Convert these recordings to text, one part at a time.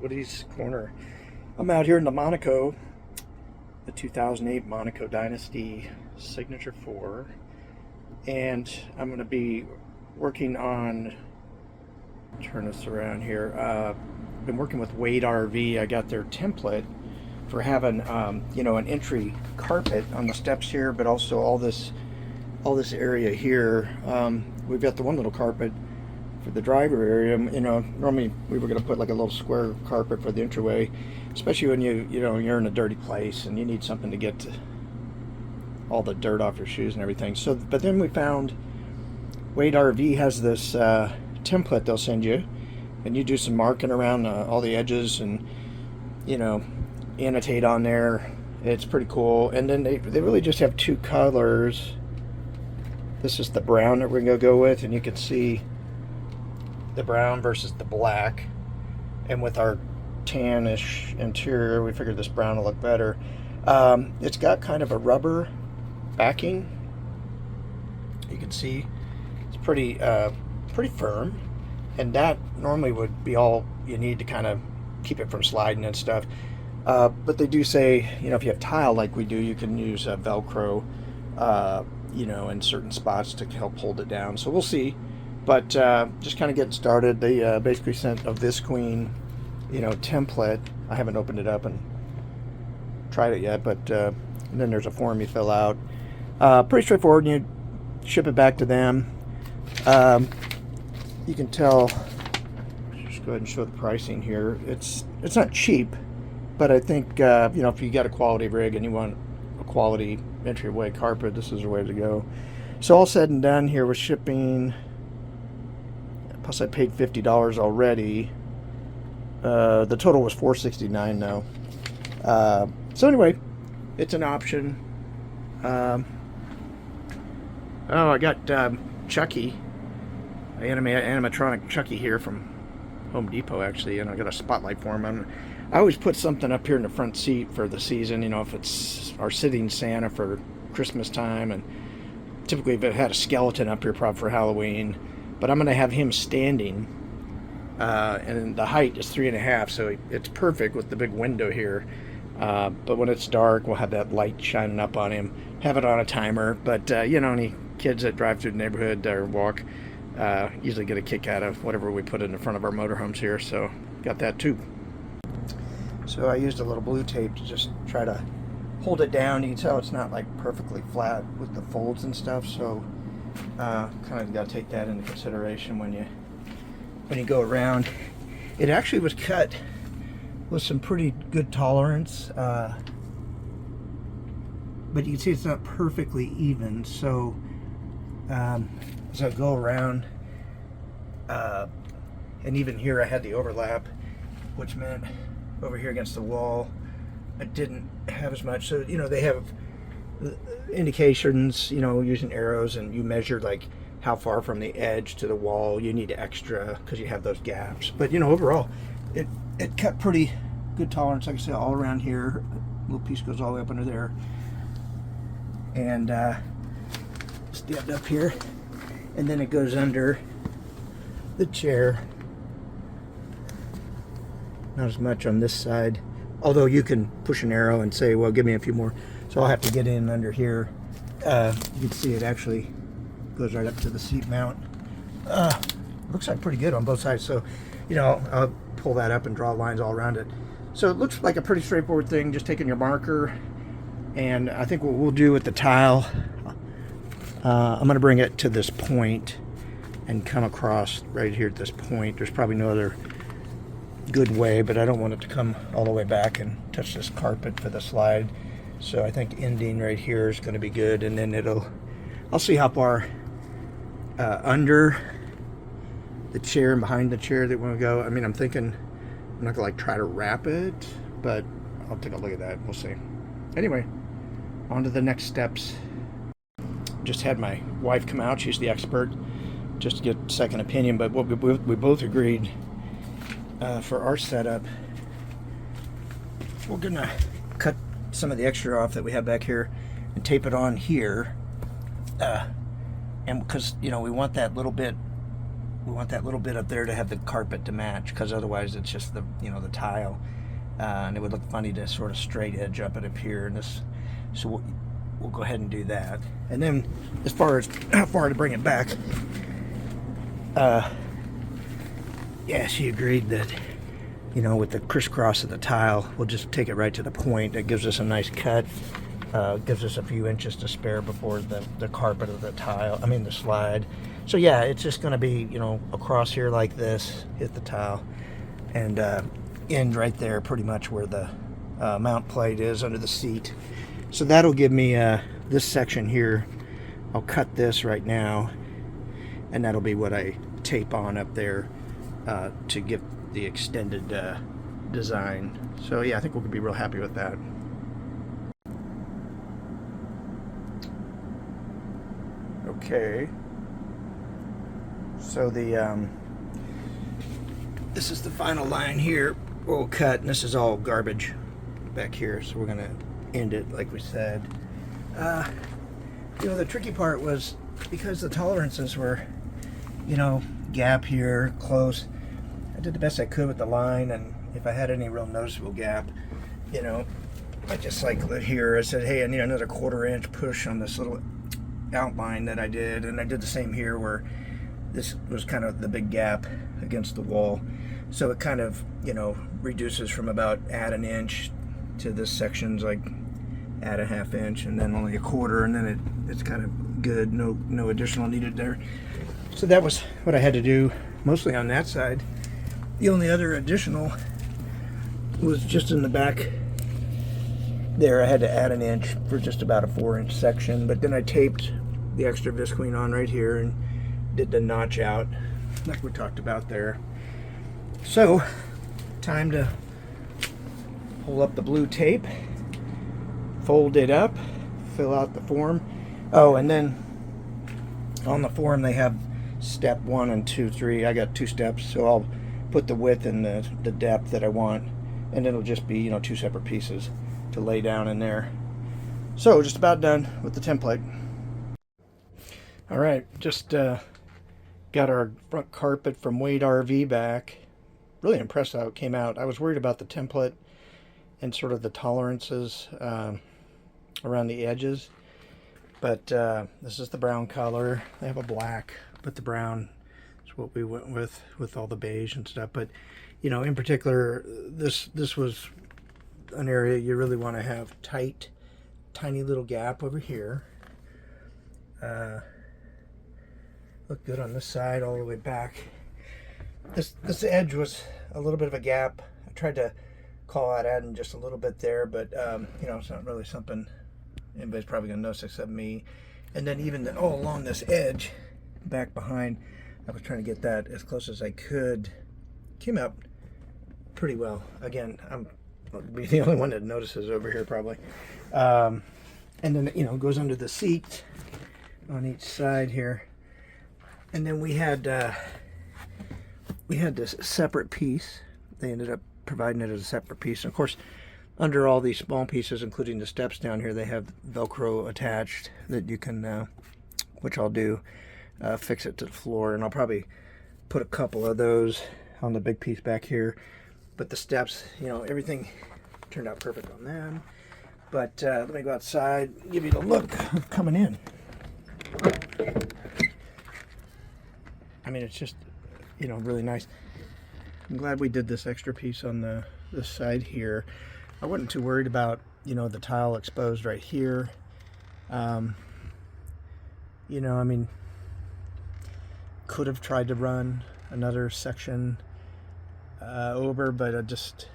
Woody's Corner. I'm out here in the Monaco, the 2008 Monaco Dynasty Signature 4, and I'm going to be working on, turn this around here, I've been working with Wade RV. I got their template for having, an entry carpet on the steps here, but also all this area here. We've got the one little carpet for the driver area. Normally we were going to put like a little square carpet for the entryway, especially when you're in a dirty place and you need something to get all the dirt off your shoes and everything. So, but then we found Wade RV has this template they'll send you, and you do some marking around all the edges and annotate on there. It's pretty cool. And then they really just have two colors. This is the brown that we're going to go with, and you can see the brown versus the black. And with our tannish interior, we figured this brown will look better. It's got kind of a rubber backing. You can see it's pretty firm, and that normally would be all you need to kind of keep it from sliding and stuff. But they do say, if you have tile like we do, you can use Velcro, in certain spots to help hold it down. So we'll see. But just kind of getting started. They basically sent a Visqueen, template. I haven't opened it up and tried it yet, but and then there's a form you fill out. Pretty straightforward. And you ship it back to them. You can tell. Just go ahead and show the pricing here. It's not cheap, but I think if you got a quality rig and you want a quality entryway carpet, this is the way to go. So all said and done here with shipping, plus I paid $50 already. The total was $469 now. So anyway, it's an option. I got Chucky, animatronic Chucky here from Home Depot actually, and I got a spotlight for him. I always put something up here in the front seat for the season, if it's our sitting Santa for Christmas time, and typically if it had a skeleton up here probably for Halloween, but I'm going to have him standing, and the height is 3.5, so it's perfect with the big window here. But when it's dark, we'll have that light shining up on him, have it on a timer, but any kids that drive through the neighborhood or walk usually get a kick out of whatever we put in the front of our motorhomes here, so got that too. So I used a little blue tape to just try to hold it down. You can tell it's not like perfectly flat with the folds and stuff, so kind of got to take that into consideration when you go around. It actually was cut with some pretty good tolerance, but you can see it's not perfectly even. So as I go around, and even here I had the overlap, which meant over here against the wall I didn't have as much. So they have indications, using arrows, and you measure like how far from the edge to the wall you need extra because you have those gaps. But overall it cut pretty good tolerance. Like I said, all around here, a little piece goes all the way up under there, and stabbed up here, and then it goes under the chair. Not as much on this side, although you can push an arrow and say, well, give me a few more. So I'll have to get in under here. You can see it actually goes right up to the seat mount. Looks like pretty good on both sides. So I'll pull that up and draw lines all around it. So it looks like a pretty straightforward thing, just taking your marker. And I think what we'll do with the tile, I'm going to bring it to this point and come across right here at this point. There's probably no other good way, but I don't want it to come all the way back and touch this carpet for the slide. So I think ending right here is going to be good, and then I'll see how far under the chair and behind the chair that we'll go. I mean, I'm thinking I'm not gonna try to wrap it, but I'll take a look at that. We'll see. Anyway, on to the next steps. Just had my wife come out. She's the expert, just to get second opinion. But what we both agreed for our setup, we're gonna cut some of the extra off that we have back here and tape it on here, and because we want that little bit we want that little bit up there to have the carpet to match, because otherwise it's just the, you know, the tile, and it would look funny to sort of straight edge up here. And this, so we'll go ahead and do that. And then as far as how far to bring it back, yeah, she agreed that, you know, with the crisscross of the tile, we'll just take it right to the point. It gives us a nice cut, gives us a few inches to spare before the carpet of the tile, I mean the slide. So yeah, it's just going to be, you know, across here like this, hit the tile, and end right there pretty much where the mount plate is under the seat. So that'll give me this section here. I'll cut this right now, and that'll be what I tape on up there to give the extended design. So yeah, I think we'll be real happy with that. Okay, so the this is the final line here we'll cut, and this is all garbage back here, so we're gonna end it like we said. You know, the tricky part was because the tolerances were, you know, gap here, close. I did the best I could with the line, and if I had any real noticeable gap, you know, I just cycled it here. I said, hey, I need another 1/4 inch push on this little outline that I did, and I did the same here where this was kind of the big gap against the wall. So it kind of, you know, reduces from about add 1 inch to this section's like add a 1/2 inch, and then only 1/4, and then it's kind of good. No additional needed there. So that was what I had to do mostly on that side. The only other additional was just in the back there. I had to add 1 inch for just about a 4-inch section, but then I taped the extra visqueen on right here and did the notch out like we talked about there. So time to pull up the blue tape, fold it up, fill out the form. Oh, and then on the form they have step 1 and 2, 3. I got 2 steps, so I'll put the width and the depth that I want, and it'll just be, you know, 2 separate pieces to lay down in there. So just about done with the template. All right, just got our front carpet from Wade RV back. Really impressed how it came out. I was worried about the template and sort of the tolerances around the edges, but this is the brown color. They have a black, but the brown is what we went with all the beige and stuff. But you know, in particular, this was an area you really want to have tight, tiny little gap over here. Look good on this side all the way back. This edge was a little bit of a gap. I tried to call out adding just a little bit there, but you know, it's not really something anybody's probably gonna notice except me. And then even all along this edge back behind, I was trying to get that as close as I could. Came out pretty well. Again, I'll be the only one that notices over here probably. And then, you know, it goes under the seat on each side here. And then we had this separate piece. They ended up providing it as a separate piece. And of course, under all these small pieces, including the steps down here, they have Velcro attached that you can, which I'll do, fix it to the floor. And I'll probably put a couple of those on the big piece back here. But the steps, you know, everything turned out perfect on them. But let me go outside, give you the look of coming in. I mean, it's just, you know, really nice. I'm glad we did this extra piece on this side here. I wasn't too worried about, you know, the tile exposed right here. You know, I mean, could have tried to run another section over, but I just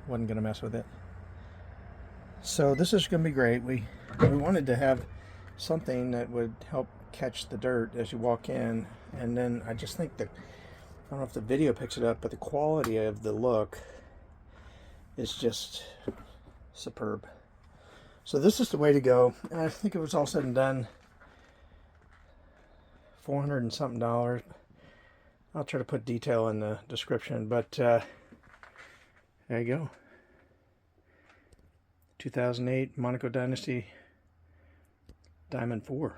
wasn't going to mess with it. So this is going to be great. We wanted to have something that would help catch the dirt as you walk in, and then I just think that, I don't know if the video picks it up, but the quality of the look is just superb. So this is the way to go, and I think it was all said and done $400 and something. I'll try to put detail in the description, but there you go. 2008 Monaco Dynasty Diamond 4.